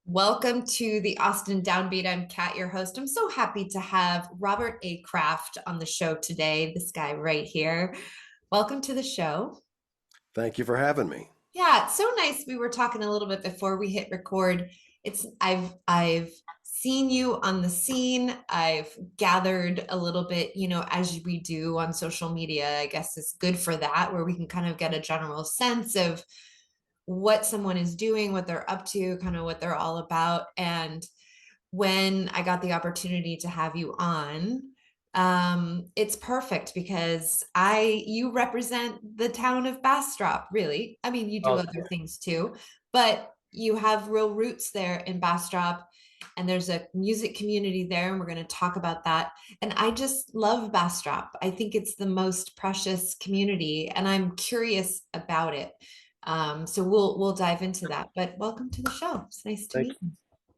Welcome to the Austin Downbeat. I'm Kat, your host. I'm so happy to have Robert A. Kraft on the show today. This guy right here. Welcome to the show. Thank you for having me. Yeah, it's so nice. We were talking a little bit before we hit record. I've seen you on the scene. I've gathered a little bit, as we do on social media. I guess it's good for that, where we can kind of get a general sense of what someone is doing, what they're up to, kind of what they're all about. And when I got the opportunity to have you on, it's perfect because you represent the town of Bastrop, really. I mean, you do Oh, other things too, but you have real roots there in Bastrop, and there's a music community there, and we're going to talk about that. And I just love Bastrop. I think it's the most precious community, and I'm curious about it. So we'll dive into that. But welcome to the show. It's nice to thank, meet you.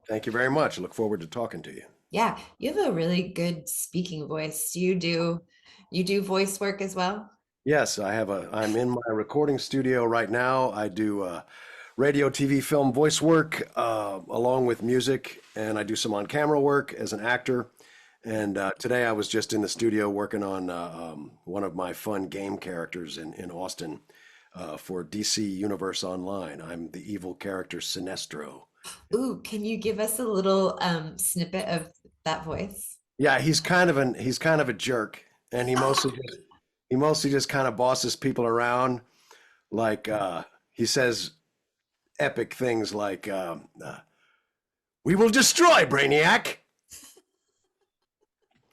thank you very much. I look forward to talking to you. Yeah, you have a really good speaking voice. You do voice work as well? Yes, I'm in my recording studio right now. I do radio, TV, film voice work along with music, and I do some on-camera work as an actor. And today I was just in the studio working on one of my fun game characters in Austin for DC Universe Online. I'm the evil character Sinestro. Ooh, can you give us a little snippet of that voice? Yeah, he's kind of a jerk, and he mostly just kind of bosses people around. Like he says epic things like "We will destroy Brainiac."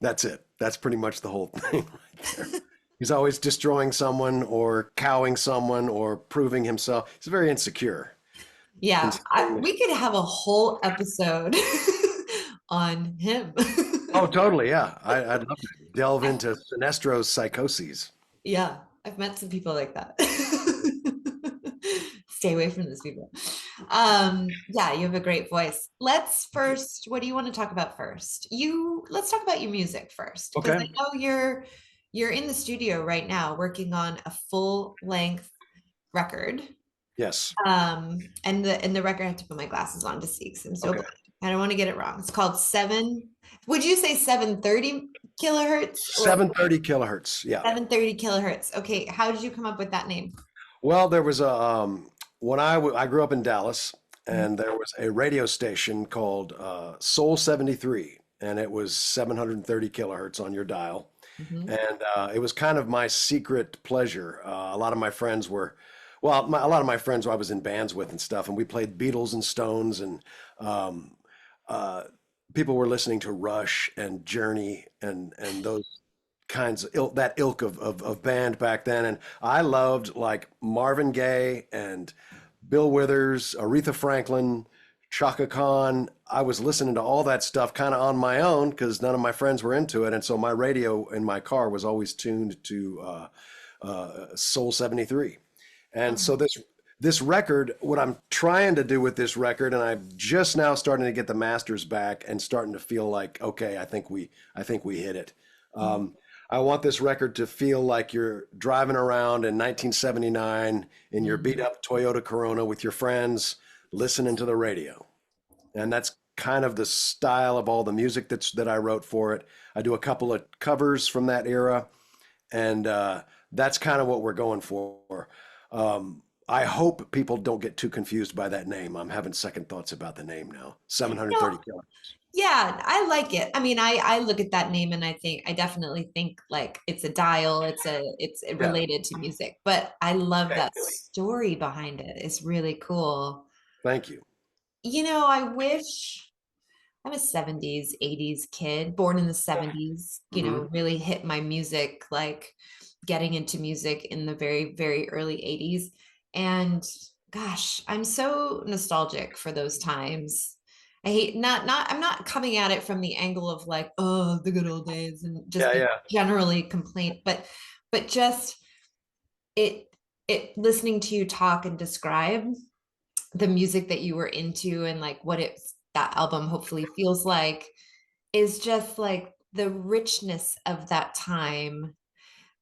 That's it. That's pretty much the whole thing right there. He's always destroying someone or cowing someone or proving himself. He's very insecure. Yeah, Considering- we could have a whole episode on him. Oh, totally. Yeah, I'd love to delve into Sinestro's psychoses. Yeah, I've met some people like that. Stay away from those people. Yeah, you have a great voice. What do you want to talk about first? Let's talk about your music first, because I Okay. know you're in the studio right now working on a full length record. Yes. And the record, I have to put my glasses on to see because I'm so Okay. blind. I don't want to get it wrong. It's called would you say 730 kilohertz or 730 kilohertz. Yeah. 730 kilohertz? Okay, how did you come up with that name? Well, there was a when I grew up in Dallas, and there was a radio station called Soul 73, and it was 730 kilohertz on your dial, Mhm. and it was kind of my secret pleasure. A lot of my friends were, well, a lot of my friends I was in bands with and stuff, and we played Beatles and Stones, and um, uh, people were listening to Rush and Journey and those kinds of that ilk of band back then. And I loved like Marvin Gaye and Bill Withers, Aretha Franklin, Chaka Khan. I was listening to all that stuff kind of on my own because none of my friends were into it. And so my radio in my car was always tuned to Soul 73. And so Oh, this record, what I'm trying to do with this record, and I'm just now starting to get the masters back and starting to feel like, okay, I think we hit it. Um, I want this record to feel like you're driving around in 1979 in your beat mhm. up Toyota Corona with your friends, listening to the radio. And that's kind of the style of all the music that I wrote for it. I do a couple of covers from that era, and that's kind of what we're going for. I hope people don't get too confused by that name. I'm having second thoughts about the name now. 730 No, kilometers. yeah, I like it. I mean, I look at that name and I definitely think like it's a dial, it's Yeah, related to music, but I love thank that you. story behind it. It's really cool. Thank you. I wish I'm a 70s, 80s kid, born in the 70s, Hmm. really hit my music, like getting into music in the very, very early 80s. And gosh, I'm so nostalgic for those times. I hate I'm not coming at it from the angle of like, oh, the good old days and just Yeah, a yeah. generally complaint, but just it listening to you talk and describe the music that you were into and like what that album hopefully feels like is just like the richness of that time.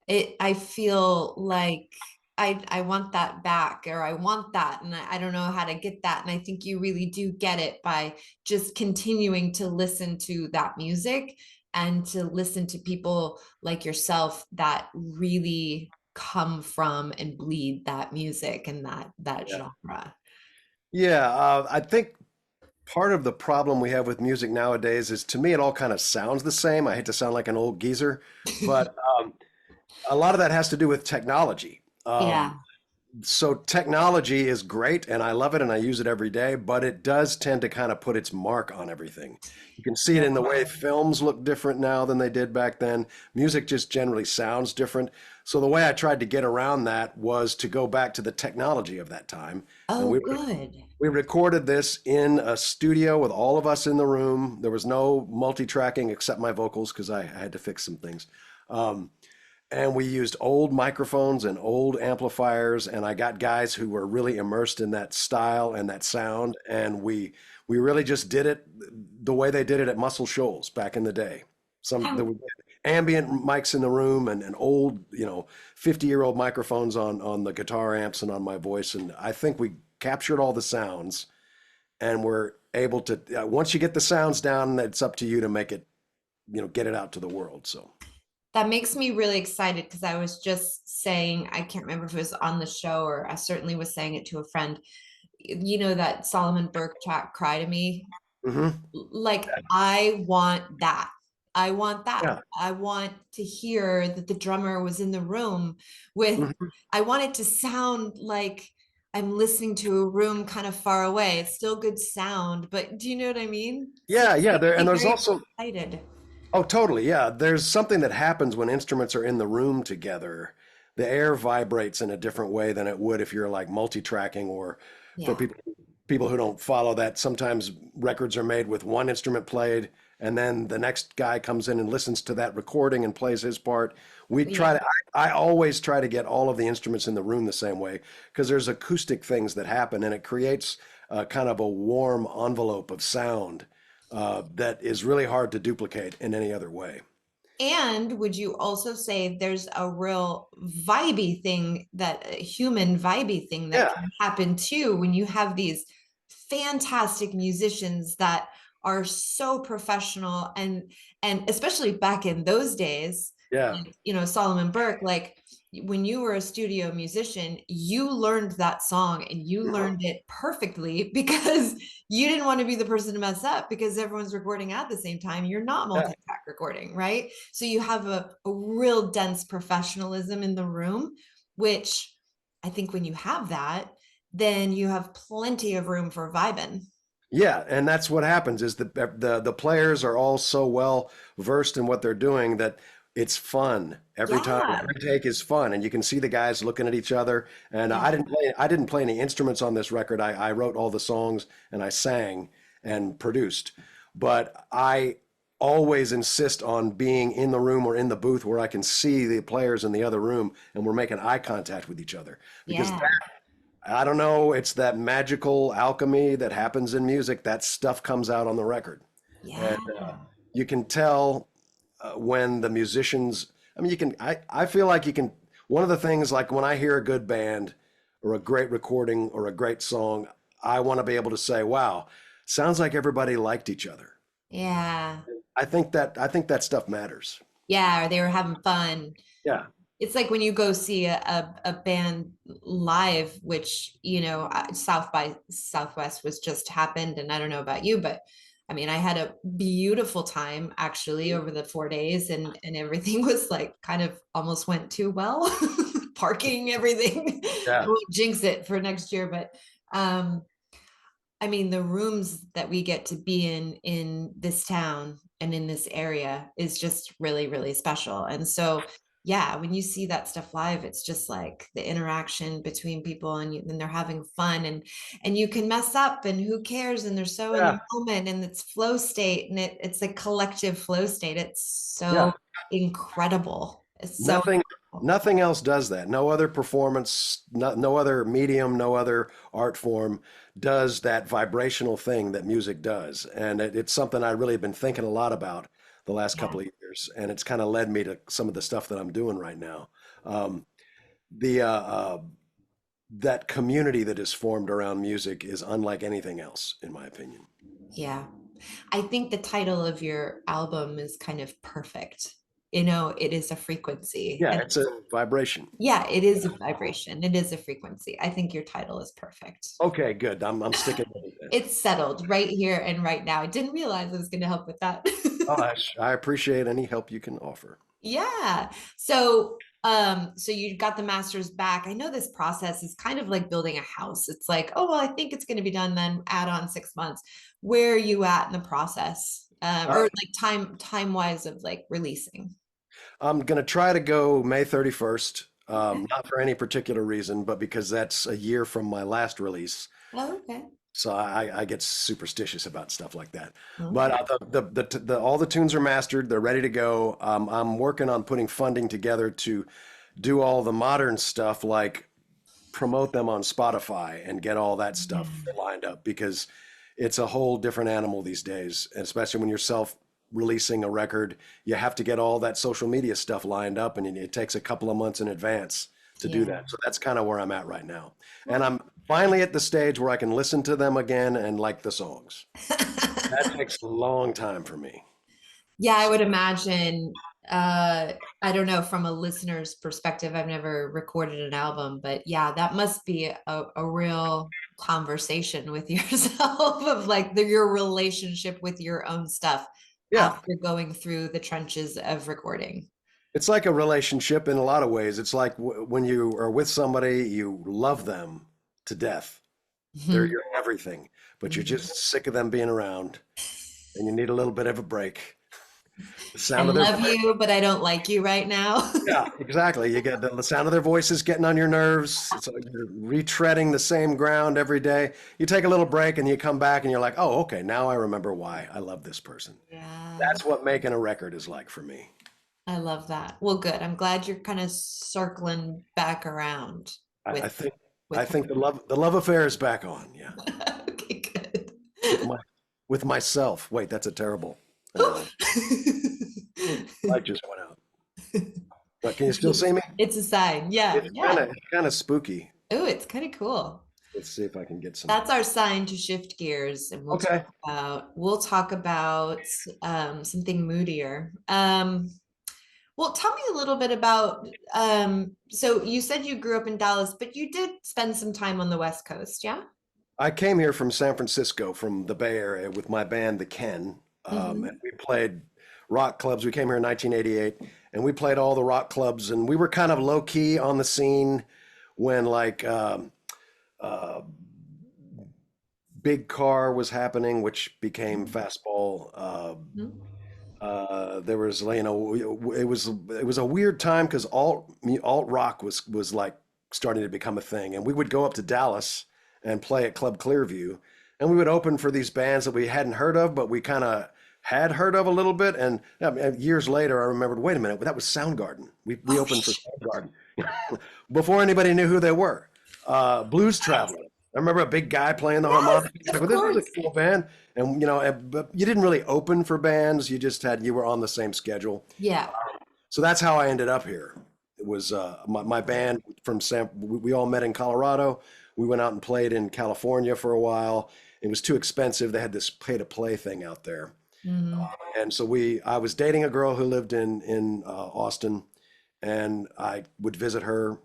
I feel like I want that back, or I want that, and I don't know how to get that. And I think you really do get it by just continuing to listen to that music and to listen to people like yourself that really come from and bleed that music and that Yeah. genre. Yeah, I think part of the problem we have with music nowadays is, to me, it all kind of sounds the same. I hate to sound like an old geezer, but a lot of that has to do with technology. Yeah. So technology is great and I love it and I use it every day, but it does tend to kind of put its mark on everything. You can see it in the way films look different now than they did back then. Music just generally sounds different. So the way I tried to get around that was to go back to the technology of that time. And Oh, good. we recorded this in a studio with all of us in the room. There was no multi-tracking except my vocals because I had to fix some things. Um, and we used old microphones and old amplifiers, and I got guys who were really immersed in that style and that sound, and we really just did it the way they did it at Muscle Shoals back in the day. There I were ambient mics in the room and old, 50-year-old microphones on the guitar amps and on my voice, and I think we captured all the sounds, and we're able to, once you get the sounds down, it's up to you to make it, get it out to the world. So That makes me really excited because I was just saying, I can't remember if it was on the show or I certainly was saying it to a friend. You know that Solomon Burke track, Cry to Me? mhm. Like, I want that. I want that. Yeah. I want to hear that the drummer was in the room with, Mhm. I want it to sound like I'm listening to a room kind of far away. It's still good sound, but do you know what I mean? So Yeah, yeah, it makes and me there's very also, excited. oh, totally. Yeah. There's something that happens when instruments are in the room together. The air vibrates in a different way than it would if you're like multi-tracking, or for Yeah. people who don't follow that, sometimes records are made with one instrument played and then the next guy comes in and listens to that recording and plays his part. We try Yeah. to I always try to get all of the instruments in the room the same way because there's acoustic things that happen and it creates kind of a warm envelope of sound that is really hard to duplicate in any other way. And would you also say there's a real vibey thing, that a human vibey thing that Yeah, can happen too when you have these fantastic musicians that are so professional, and especially back in those days, yeah, like, Solomon Burke, like when you were a studio musician, you learned that song and you learned it perfectly because you didn't want to be the person to mess up because everyone's recording at the same time. You're not yeah. multi-track recording, right? So you have a real dense professionalism in the room, which I think when you have that, then you have plenty of room for vibing. Yeah, and that's what happens is the players are all so well versed in what they're doing that it's fun every time. Yeah. Every take is fun, and you can see the guys looking at each other. And Yeah. I didn't play any instruments on this record. I wrote all the songs and I sang and produced. But I always insist on being in the room or in the booth where I can see the players in the other room and we're making eye contact with each other because Yeah. I don't know. It's that magical alchemy that happens in music. That stuff comes out on the record. And Yeah. you can tell when the musicians, I mean, I feel like you can, one of the things, like when I hear a good band or a great recording or a great song, I want to be able to say, wow, sounds like everybody liked each other. Yeah. I think that stuff matters. Yeah. Or they were having fun. Yeah. It's like when you go see a band live, which, South by Southwest was just happened. And I don't know about you, but I mean, I had a beautiful time actually over the 4 days, and everything was like kind of almost went too well. Parking, everything. I Yeah. won't jinx it for next year, but um, I mean, the rooms that we get to be in this town and in this area is just really, really special. And so, yeah, when you see that stuff live, it's just like the interaction between people, and they're having fun, and you can mess up and who cares, and they're so in the Yeah. moment, and it's flow state, and it's a collective flow state. It's so Yeah. incredible. It's so Nothing, incredible. nothing else does that. No other performance, no other medium, no other art form does that vibrational thing that music does. And it's something I really have been thinking a lot about the last Yeah. couple of years. And it's kind of led me to some of the stuff that I'm doing right now. Um, the that community that is formed around music is unlike anything else, in my opinion. Yeah. I think the title of your album is kind of perfect. You know, it is a frequency. Yeah, And it's a vibration. yeah, it is a vibration. It is a frequency. I think your title is perfect. Okay, good. I'm sticking with it then. It's settled right here and right now. I didn't realize I was going to help with that. Oh, I appreciate any help you can offer. Yeah. So you got the masters back. I know this process is kind of like building a house. It's like, oh, well, I think it's going to be done, then add on 6 months. Where are you at in the process? Uh, Or like time wise of like releasing? I'm gonna try to go May 31st. Okay. Not for any particular reason, but because that's a year from my last release. Oh, okay. So I get superstitious about stuff like that. But Okay. all the tunes are mastered. They're ready to go. I'm working on putting funding together to do all the modern stuff, like promote them on Spotify and get all that Yeah. stuff lined up because it's a whole different animal these days, and especially when you're self releasing a record, you have to get all that social media stuff lined up, and it takes a couple of months in advance to do Yeah. that. So that's kind of where I'm at right now. And I'm finally at the stage where I can listen to them again and like the songs. That takes a long time for me. Yeah, I would imagine. I don't know from a listener's perspective. I've never recorded an album, but yeah, that must be a real conversation with yourself of like your relationship with your own stuff Yeah, after going through the trenches of recording. it's like a relationship in a lot of ways. It's like when you are with somebody, you love them to death. They're Mhm. your everything, but you're Mhm. just sick of them being around and you need a little bit of a break. The I sound of their love voice. you, but I don't like you right now. Yeah, exactly. You get the sound of their voices getting on your nerves. It's like you're retreading the same ground every day. You take a little break and you come back and you're like, oh, okay, now I remember why I love this person. Yeah, That's what making a record is like for me. I love that. Well, good. I'm glad you're kind of circling back around I, with I think I with think the love affair is back on. Yeah, okay, good. with my with myself. Wait, that's a terrible analogy. I just went out. But can you still see me? It's a sign. Yeah, It's kind yeah. of it's kind of spooky. Oh, it's kind of cool. Let's see if I can get some. That's our sign to shift gears, and Okay. we'll talk about something moodier. Well, tell me a little bit about so you said you grew up in Dallas, but you did spend some time on the West Coast, yeah? I came here from San Francisco, from the Bay Area, with my band, The Ken, and Hmm. we played rock clubs. We came here in 1988, and we played all the rock clubs, and we were kind of low key on the scene when like uh, Big Car was happening, which became Fastball. There was, it was a weird time because alt rock was like starting to become a thing, and we would go up to Dallas and play at Club Clearview, and we would open for these bands that we hadn't heard of, but we kind of had heard of a little bit. And years later, I remembered, wait a minute, that was Soundgarden. We Oh, opened for Soundgarden before anybody knew who they were. Blues Traveler. I remember a big guy playing the yes, harmonica. Like, of well, this is a course. cool band. And but you didn't really open for bands. You were on the same schedule. Yeah. So that's how I ended up here. It was my band from we all met in Colorado. We went out and played in California for a while. It was too expensive. They had this pay to play thing out there. Hmm. And so I was dating a girl who lived in Austin, and I would visit her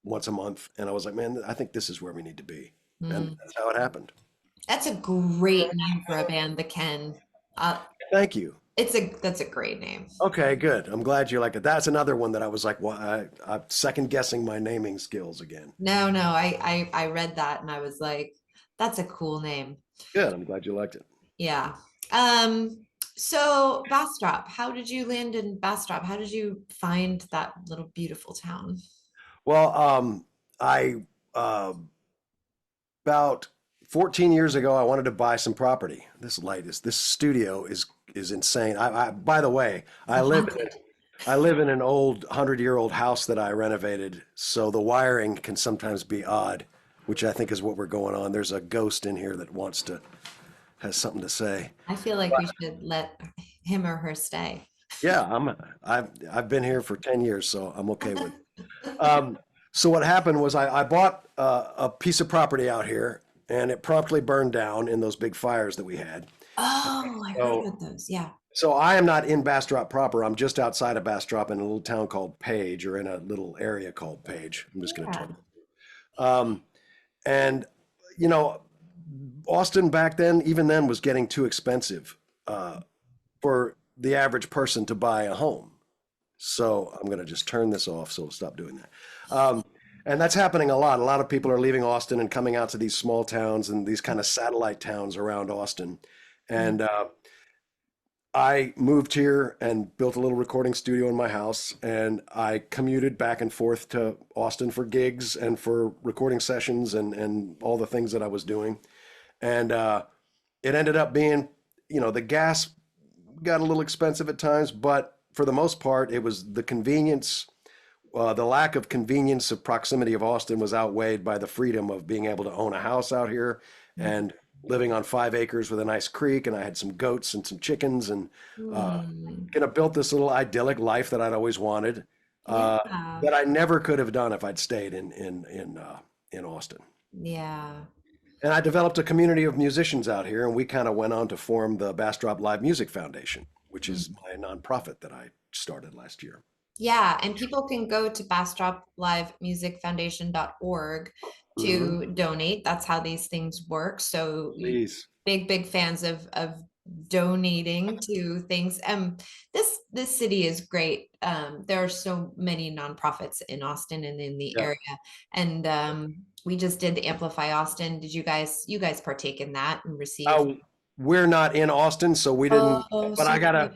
once a month. And I was like, man, I think this is where we need to be. And that's how it happened. That's a great name for a band, the Ken. Uh, Thank you. that's a great name. Okay, good. I'm glad you like it. That's another one that I was like, well, I'm second guessing my naming skills again. No, no, I read that and I was like, that's a cool name. Good. I'm glad you liked it. Yeah. Um, so Bastrop, how did you land in Bastrop? How did you find that little beautiful town? Well, I uh, about 14 years ago, I wanted to buy some property. This studio is insane. By the way, I live in an old 100-year-old house that I renovated, so the wiring can sometimes be odd, which I think is what we're going on. There's a ghost in here that has something to say. I feel like we should let him or her stay. Yeah, I've been here for 10 years, so I'm okay with it. Um, So what happened was I bought a piece of property out here, and it promptly burned down in those big fires that we had. Oh, I heard So about those. Yeah. so I am not in Bastrop proper. I'm just outside of Bastrop in a little town called Page, or in a little area called Page. I'm just going to Yeah. talk. Um, and you know, Austin back then, even then, was getting too expensive for the average person to buy a home. So I'm going to just turn this off, so we'll stop doing that. And that's happening a lot. A lot of people are leaving Austin and coming out to these small towns and these kind of satellite towns around Austin. Mm. And I moved here and built a little recording studio in my house, and I commuted back and forth to Austin for gigs and for recording sessions and all the things that I was doing. And it ended up being, the gas got a little expensive at times, but for the most part, it was the convenience. The lack of convenience of proximity of Austin was outweighed by the freedom of being able to own a house out here and living on 5 acres with a nice creek. And I had some goats and some chickens, and Mm. kind of built this little idyllic life that I'd always wanted, Yeah. that I never could have done if I'd stayed in Austin. Yeah. And I developed a community of musicians out here, and we kind of went on to form the Bastrop Live Music Foundation, which is my nonprofit that I started last year. Yeah, and people can go to bastroplivemusicfoundation.org Hmm. to donate. That's how these things work. So Please. big fans of donating to things. This city is great. There are so many nonprofits in Austin and in the Yeah. area. And we just did the Amplify Austin. Did you guys partake in that and receive? Uh, we're not in Austin, so we didn't. Oh, But so good.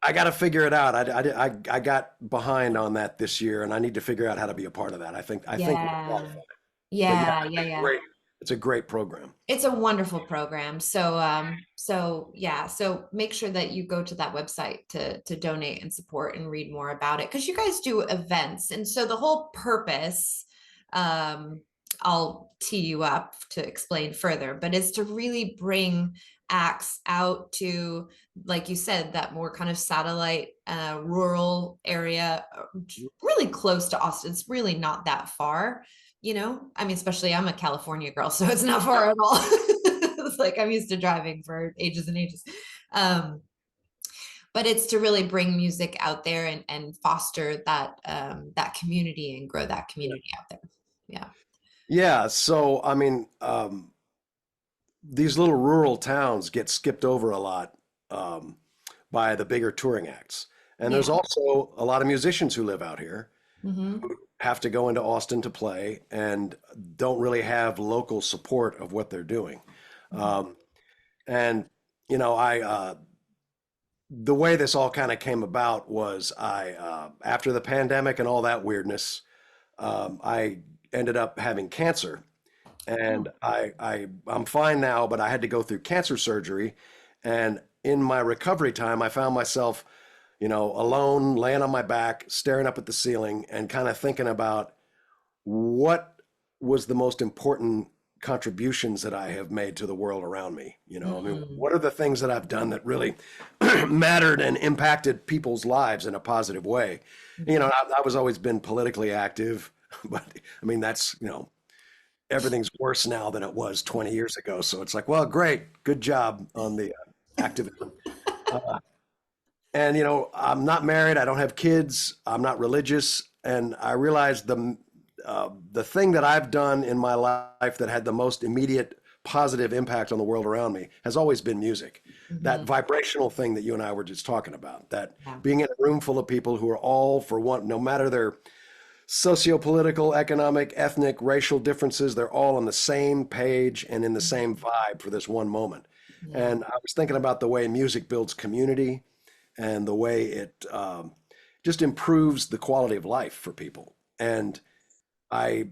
I gotta figure it out. I got behind on that this year, and I need to figure out how to be a part of that. I think we'll Yeah. qualify. But yeah, Yeah, yeah, yeah. it's a great program. It's a wonderful program. So yeah, so make sure that you go to that website to donate and support and read more about it, because you guys do events. And so the whole purpose, um, I'll tee you up to explain further, but is to really bring acts out to, like you said, that more kind of satellite rural area, really close to Austin. It's really not that far. I mean, especially I'm a California girl, so it's not far at all. It's like I'm used to driving for ages and ages. Um, but it's to really bring music out there and foster that community and grow that community out there. Yeah. Yeah, so I mean, these little rural towns get skipped over a lot, um, by the bigger touring acts. And there's Yeah. also a lot of musicians who live out here, Hmm. have to go into Austin to play, and don't really have local support of what they're doing. Um, and I the way this all kind of came about was after the pandemic and all that weirdness, I ended up having cancer, and I'm fine now, but I had to go through cancer surgery. And in my recovery time, I found myself, alone, laying on my back, staring up at the ceiling, and kind of thinking about what was the most important contributions that I have made to the world around me. I mean, Mm. what are the things that I've done that really mattered and impacted people's lives in a positive way? I was always been politically active, but I mean, that's, everything's worse now than it was 20 years ago. So it's like, well, great, good job on the activism. Uh, and I'm not married, I don't have kids, I'm not religious, and I realized the thing that I've done in my life that had the most immediate positive impact on the world around me has always been music. That Mhm. vibrational thing that you and I were just talking about, that Yeah. being in a room full of people who are all for one, no matter their socio-political, economic, ethnic, racial differences, they're all on the same page and in the same vibe for this one moment. Yeah. And I was thinking about the way music builds community, and the way it just improves the quality of life for people. And I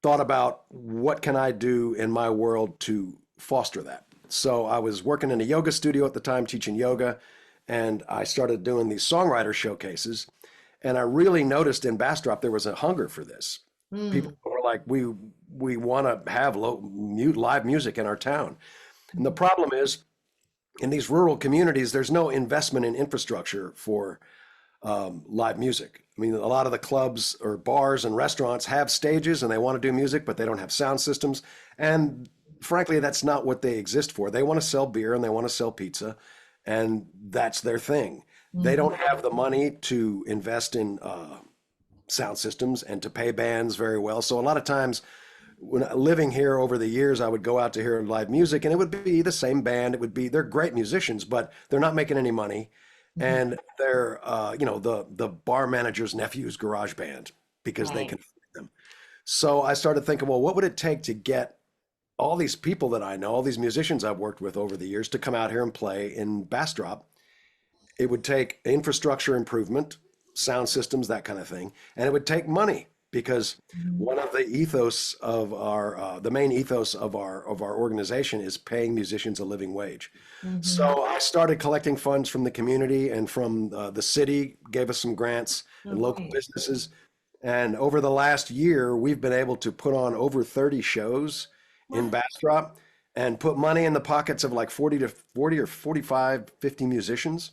thought about, what can I do in my world to foster that? So I was working in a yoga studio at the time, teaching yoga, and I started doing these songwriter showcases. And I really noticed in Bastrop there was a hunger for this. People Mm. were like, we want to have live music in our town. And the problem is, in these rural communities, there's no investment in infrastructure for live music. I mean, a lot of the clubs or bars and restaurants have stages and they want to do music, but they don't have sound systems. And frankly, that's not what they exist for. They want to sell beer and they want to sell pizza, and that's their thing. They Mhm. don't have the money to invest in sound systems and to pay bands very well. So a lot of times when living here over the years, I would go out to hear live music and it would be the same band. It would be, they're great musicians, but they're not making any money. Mhm. And they're, the bar manager's nephew's garage band because they Right. can afford them. So I started thinking, well, what would it take to get all these people that I know, all these musicians I've worked with over the years to come out here and play in Bastrop? It would take infrastructure improvement, sound systems, that kind of thing, and it would take money because Mhm. one of the ethos of the main ethos of our organization is paying musicians a living wage. Mhm. So I started collecting funds from the community and from the city, gave us some grants Oh, and local great. businesses. And over the last year, we've been able to put on over 30 shows in What? Bastrop and put money in the pockets of like 40 or 45, 50 musicians.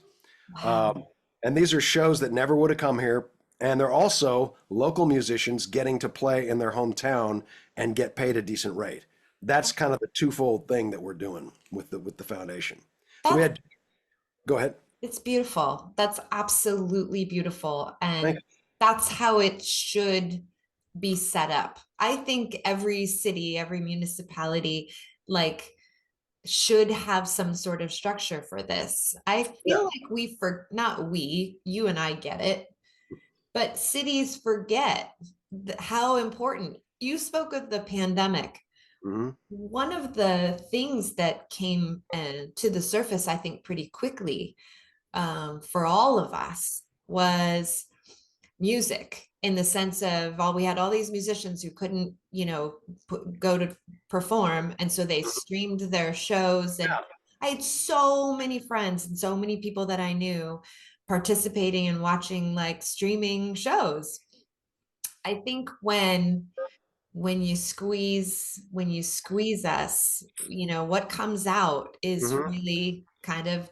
Wow. Um, and these are shows that never would have come here. And they're also local musicians getting to play in their hometown and get paid a decent rate. That's kind of the twofold thing that we're doing with the foundation. So we That's had, go ahead. it's beautiful. That's absolutely beautiful. Thank And that's how it should be set up. I think every city, every municipality, like should have some sort of structure for this. I you. feel like not we, you and I get it, but cities forget how important. You spoke of the pandemic. Yeah. Hmm. One of the things that came to the surface, I think, pretty quickly for all of us was music in the sense of all we had all these musicians who couldn't go to perform, and so they streamed their shows. And Yeah. I had so many friends and so many people that I knew participating and watching like streaming shows. I think when you squeeze us, what comes out is Hmm. really kind of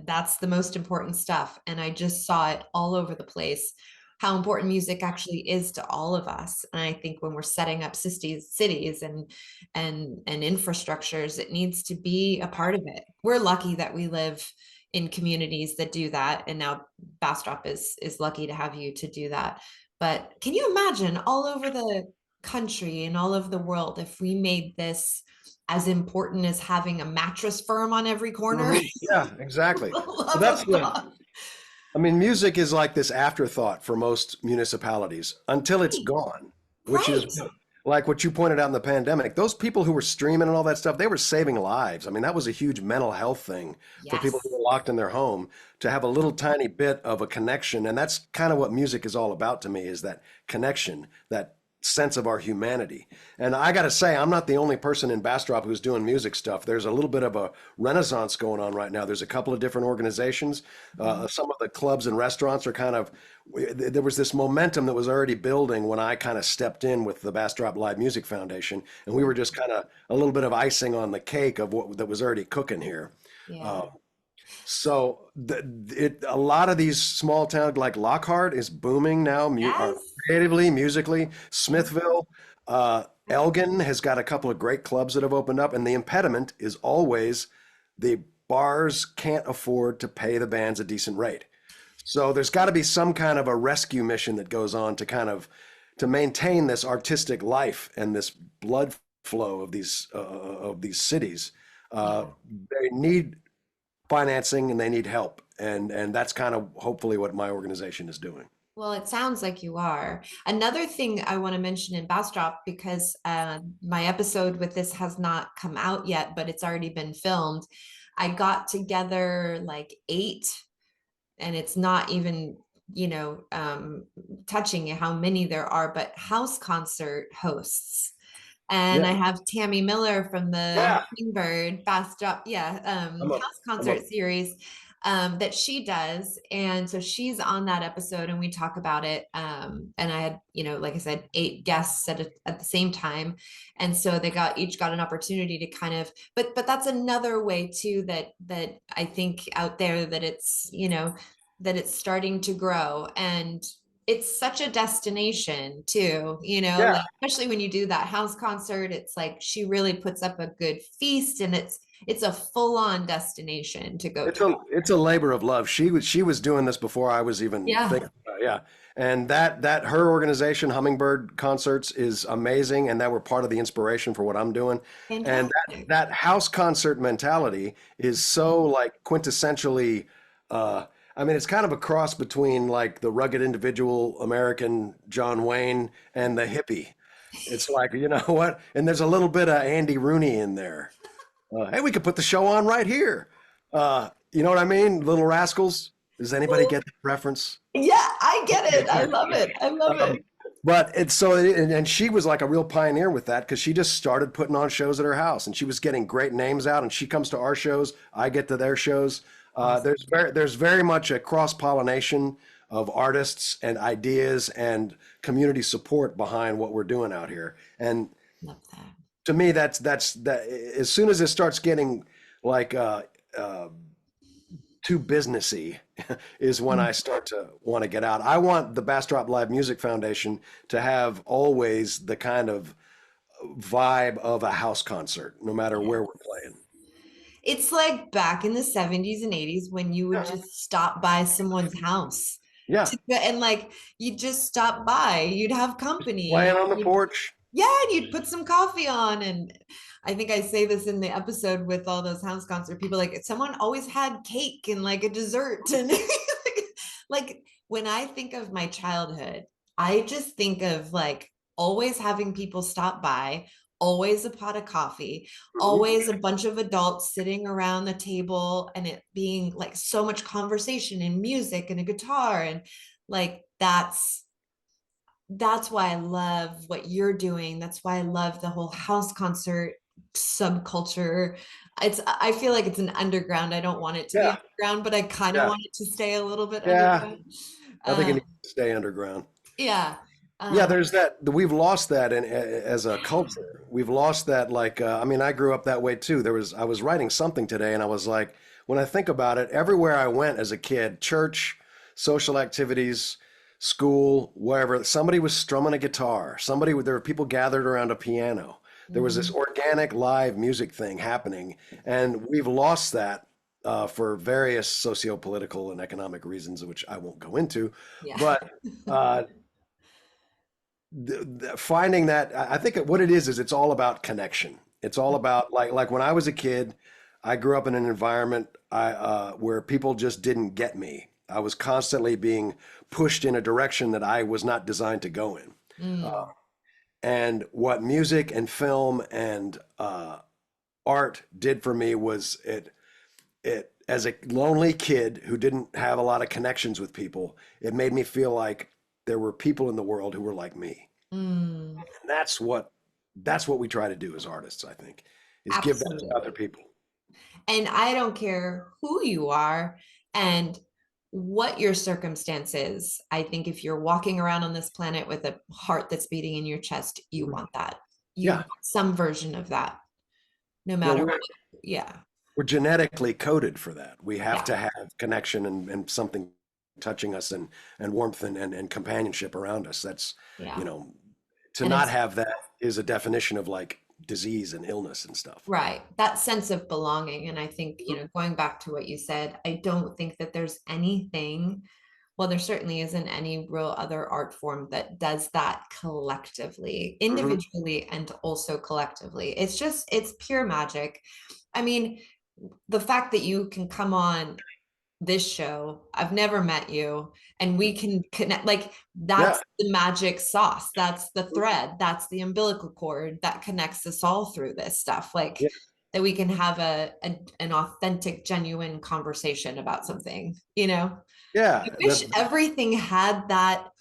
that's the most important stuff. And I just saw it all over the place, how important music actually is to all of us. And I think when we're setting up cities and infrastructures, it needs to be a part of it. We're lucky that we live in communities that do that, and now Bastrop is lucky to have you to do that. But can you imagine all over the country and all over the world if we made this as important as having a mattress firm on every corner? Hmm. Yeah, exactly. The Well, love that's of the, God. I mean, music is like this afterthought for most municipalities until it's Right. gone, which is Right. like what you pointed out in the pandemic. Those people who were streaming and all that stuff, they were saving lives. I mean, that was a huge mental health thing for people who Yes. were locked in their home to have a little tiny bit of a connection. And that's kind of what music is all about to me, is that connection, that sense of our humanity. And I got to say, I'm not the only person in Bastrop who's doing music stuff. There's a little bit of a renaissance going on right now. There's a couple of different organizations. Mhm. Some of the clubs and restaurants are kind of, there was this momentum that was already building when I kind of stepped in with the Bastrop Live Music Foundation. And we were just kind of a little bit of icing on the cake of what that was already cooking here. Yeah. Uh, a lot of these small towns like Lockhart is booming now, Yes. creatively, musically. Smithville, Elgin has got a couple of great clubs that have opened up, and the impediment is always the bars can't afford to pay the bands a decent rate. So there's got to be some kind of a rescue mission that goes on to kind of to maintain this artistic life and this blood flow of these cities. Uh, Yeah. they need financing and they need help, and that's kind of hopefully what my organization is doing. Well, it sounds like you are. Another thing I want to mention in Bastrop, because my episode with this has not come out yet, but it's already been filmed. I got together like eight, and it's not even, touching how many there are, but house concert hosts. And Yeah, I have Tammy Miller from the yeah. Kingbird Bastrop, yeah, I'm a house I'm a concert series that she does. And so she's on that episode and we talk about it. And I had, like I said, eight guests at the same time. And so they each got an opportunity to kind of, but that's another way too, that I think out there that it's, that it's starting to grow, and it's such a destination too, Yeah, like especially when you do that house concert, it's like she really puts up a good feast, and it's a full-on destination to go to. it's a labor of love. She was doing this before I was even Yeah, thinking about it. Yeah. And that her organization, Hummingbird Concerts, is amazing, and that were part of the inspiration for what I'm doing. And fantastic. that house concert mentality is so like quintessentially uh I mean, it's kind of a cross between like the rugged individual American John Wayne and the hippie. It's like, you know what? And there's a little bit of Andy Rooney in there. Hey, we could put the show on right here. You know what I mean? Little Rascals. Does anybody get the reference? Yeah, I get it. I love it. I love Um, it. but it's so, and she was like a real pioneer with that because she just started putting on shows at her house, and she was getting great names out. And she comes to our shows, I get to their shows. Awesome. There's very much a cross pollination of artists and ideas and community support behind what we're doing out here. And Love that. to me, that's that. As soon as it starts getting like uh, too businessy, is when I start to want to get out. I want the Bastrop Live Music Foundation to have always the kind of vibe of a house concert, no matter Yeah. where we're playing. It's like back in the 70s and 80s when you would Yeah, just stop by someone's house yeah, and like you'd just stop by, you'd have playing company. on the porch. Yeah, and you'd put some coffee on. And I think I say this in the episode with all those house concert people, like someone always had cake and like a dessert. And like when I think of my childhood, I just think of like always having people stop by, always a pot of coffee, Mhm. always a bunch of adults sitting around the table, and it being like so much conversation and music and a guitar. And like that's why I love what you're doing. That's why I love the whole house concert subculture. I feel like it's an underground. I don't want it to be Yeah, underground, but I kind of yeah, want it to stay a little bit yeah. underground. I think it Um, needs to stay underground. yeah. Yeah, Um, there's that. We've lost that as a culture. We've lost that. Like, I mean, I grew up that way too. I was writing something today, and I was like, when I think about it, everywhere I went as a kid, church, social activities, school, wherever, somebody was strumming a guitar. There were people gathered around a piano. There was this mhm. organic live music thing happening, and we've lost that for various socio-political and economic reasons, which I won't go into. Yeah. But uh, finding that, I think what it is it's all about connection. It's all about like when I was a kid, I grew up in an environment where people just didn't get me. I was constantly being pushed in a direction that I was not designed to go in. Mm, And what music and film and art did for me was it as a lonely kid who didn't have a lot of connections with people, it made me feel like there were people in the world who were like me. mm, And that's what we try to do as artists, I think, is give that to other absolutely. people. And I don't care who you are and what your circumstances. I think if you're walking around on this planet with a heart that's beating in your chest, you Mhm. want that. You Yeah. want some version of that, no Well, matter we're what. Yeah. we're genetically coded for that. We have Yeah. to have connection and something touching us and warmth and companionship around us. That's, you Yeah. know, to And not it's have that is a definition of like disease and illness and stuff. right. That sense of belonging. And I think, Mhm. going back to what you said, I don't think that there's anything, well, there certainly isn't any real other art form that does that collectively, Mhm. individually, and also collectively. It's pure magic. I mean, the fact that you can come on this show, I've never met you, and we can connect, like Yeah. that's the magic sauce, that's the thread, that's the umbilical cord that connects us all through this stuff, like Yeah. that we can have an authentic, genuine conversation about something, I Yeah. wish everything had that,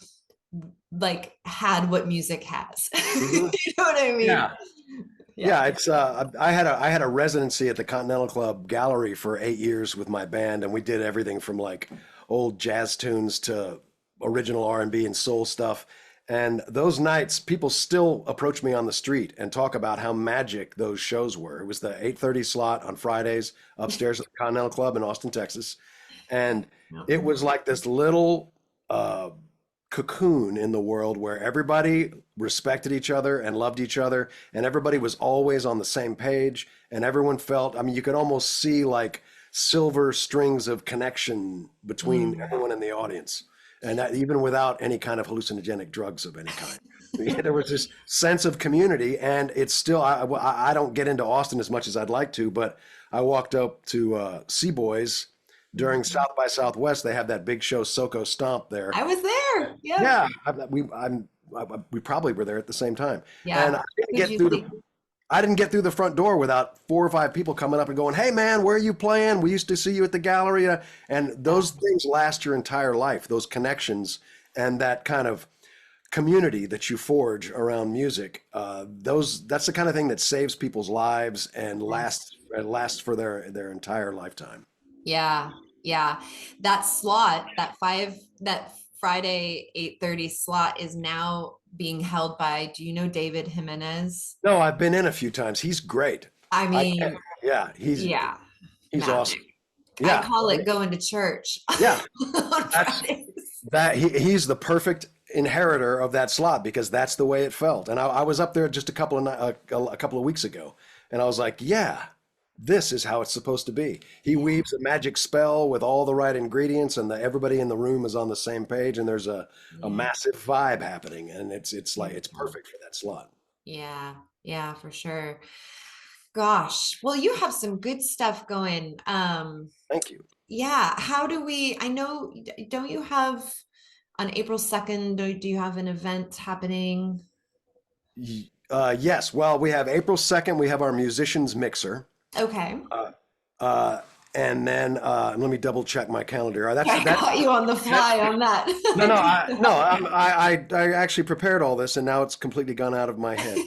like had what music has. Mhm. You know what I mean? Yeah. Yeah. Yeah, it's I had a residency at the Continental Club Gallery for 8 years with my band, and we did everything from like old jazz tunes to original R&B and soul stuff. And those nights, people still approach me on the street and talk about how magic those shows were. It was the 8:30 slot on Fridays upstairs at the Continental Club in Austin, Texas. And Yep. it was like this little uh, cocoon in the world where everybody respected each other and loved each other, and everybody was always on the same page, and everyone felt, I mean, you could almost see like silver strings of connection between Mm. everyone in the audience, and that even without any kind of hallucinogenic drugs of any kind. There was this sense of community, and it's still, I don't get into Austin as much as I'd like to, but I walked up to Seaboys during Mhm. South by Southwest. They have that big show, Soco Stomp there. I was there. Yep. Yeah, we probably were there at the same time, and Yeah. Who'd you see? I didn't get through the front door without 4 or 5 people coming up and going, "Hey man, where are you playing? We used to see you at the gallery." And Yeah. those things last your entire life. Those connections and that kind of community that you forge around music. That's the kind of thing that saves people's lives and Yes. lasts for their entire lifetime. Yeah. Yeah. That slot, that Friday 8:30 slot is now being held by, do you know David Jimenez? No, I've been in a few times. He's great. I I mean, yeah, yeah, he's magic. awesome. I Yeah, call it going to church yeah. on That's Fridays. he's the perfect inheritor of that slot because that's the way it felt. And I was up there just a couple of weeks ago, and I was like, yeah, this is how it's supposed to be. He Yeah. weaves a magic spell with all the right ingredients, and everybody in the room is on the same page, and there's a Yeah. massive vibe happening, and it's like it's Beautiful. perfect for that slot. Yeah. Yeah, for sure. Gosh. Well, you have some good stuff going. Thank you. Yeah. How do we, I know, don't you have on April 2nd, do you have an event happening? Yes. Well, we have April 2nd. We have our musicians mixer. Okay. Uh, uh, and then let me double check my calendar. That's I that's caught you on the that's fly on that. no, no, I actually prepared all this, and now it's completely gone out of my head.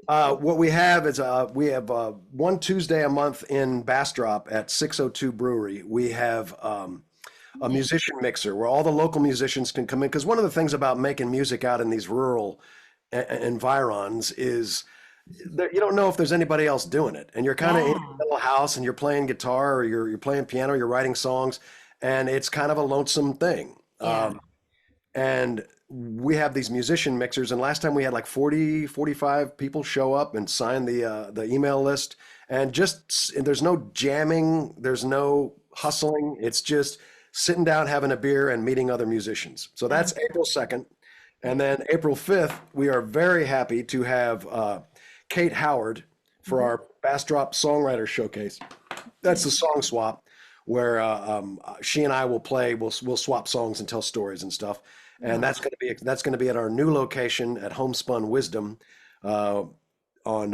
Um, what we have is we have one Tuesday a month in Bastrop at 602 Brewery. We have a musician mixer where all the local musicians can come in. Because one of the things about making music out in these rural environs is that you don't know if there's anybody else doing it, and you're kind of in Yeah. your little house and you're playing guitar or you're playing piano, you're writing songs, and it's kind of a lonesome thing. Yeah. And we have these musician mixers, and last time we had like 40, 45 people show up and sign the email list, and there's no jamming, there's no hustling, it's just sitting down having a beer and meeting other musicians. So Oh, that's April 2nd. And then April 5th, we are very happy to have Kate Howard for mhm. our Bastrop Songwriter Showcase. That's the song swap where she and I will play. We'll swap songs and tell stories and stuff. And Love that's going to be at our new location at Homespun Wisdom uh, on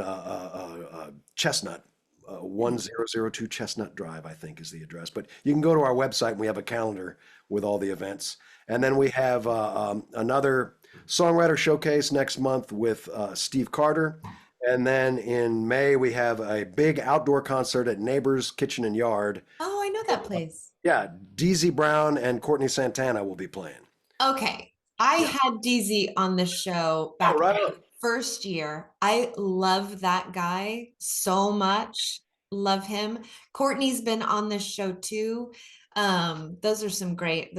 Chestnut. that. 1002 Chestnut Drive, I think is the address. But you can go to our website and we have a calendar with all the events. And then we have another songwriter showcase next month with Steve Carter. And then in May, we have a big outdoor concert at Neighbors Kitchen and Yard. Oh, I know that place. Yeah, DZ Brown and Courtney Santana will be playing. Okay. I Yeah. had DZ on the show Oh, back right my on. first year. I love that guy so much. Love him. Courtney's been on this show too. Those are some great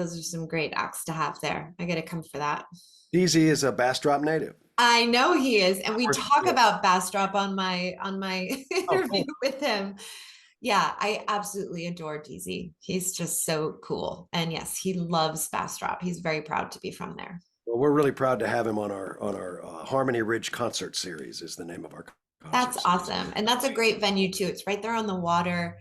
acts to have there. I gotta come for that. DZ is a Bastrop native. I know he is, and we talk Yeah. about Bastrop on my Oh, interview cool. with him. Yeah, I absolutely adore DZ. He's just so cool. And yes, he loves Bastrop. He's very proud to be from there. Well, we're really proud to have him on our Harmony Ridge concert series. Is the name of our That's concert series. awesome. And that's a great venue too. It's right there on the water.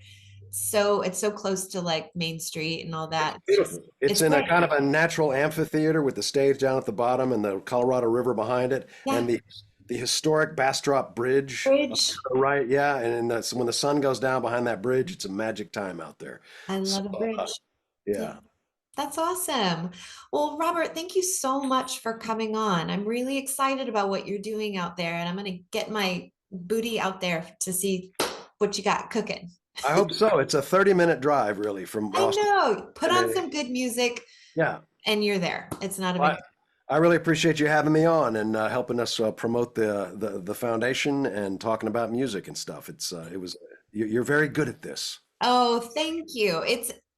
So it's so close to like Main Street and all It's that. beautiful. It's It's in a great. kind of a natural amphitheater with the stage down at the bottom and the Colorado River behind it, Yeah. and the historic Bastrop Bridge up Bridge. to the right. Yeah, and so when the sun goes down behind that bridge, it's a magic time out there. I So love a bridge. Yeah. yeah. That's awesome. Well, Robert, thank you so much for coming on. I'm really excited about what you're doing out there, and I'm going to get my booty out there to see what you got cooking. I hope so. It's a 30-minute drive really from I Austin. know. Put And on some good music yeah, and you're there. It's not a big. I, I really appreciate you having me on and helping us promote the foundation and talking about music and stuff. It was you're very good at this. Oh, thank you.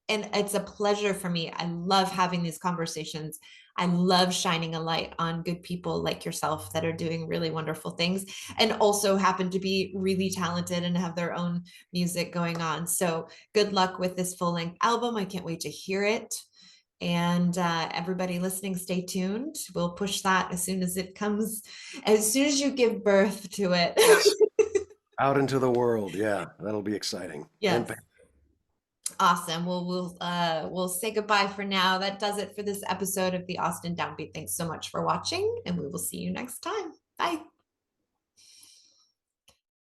and it's a pleasure for me. I love having these conversations. I love shining a light on good people like yourself that are doing really wonderful things and also happen to be really talented and have their own music going on. So good luck with this full length album. I can't wait to hear it. And everybody listening, stay tuned. We'll push that as soon as it comes, as soon as you give birth to it. Yes. Out into the world. Yeah, that'll be exciting. And Yes. Awesome. Well, we'll say goodbye for now. That does it for this episode of the Austin Downbeat. Thanks so much for watching, and we will see you next time. Bye.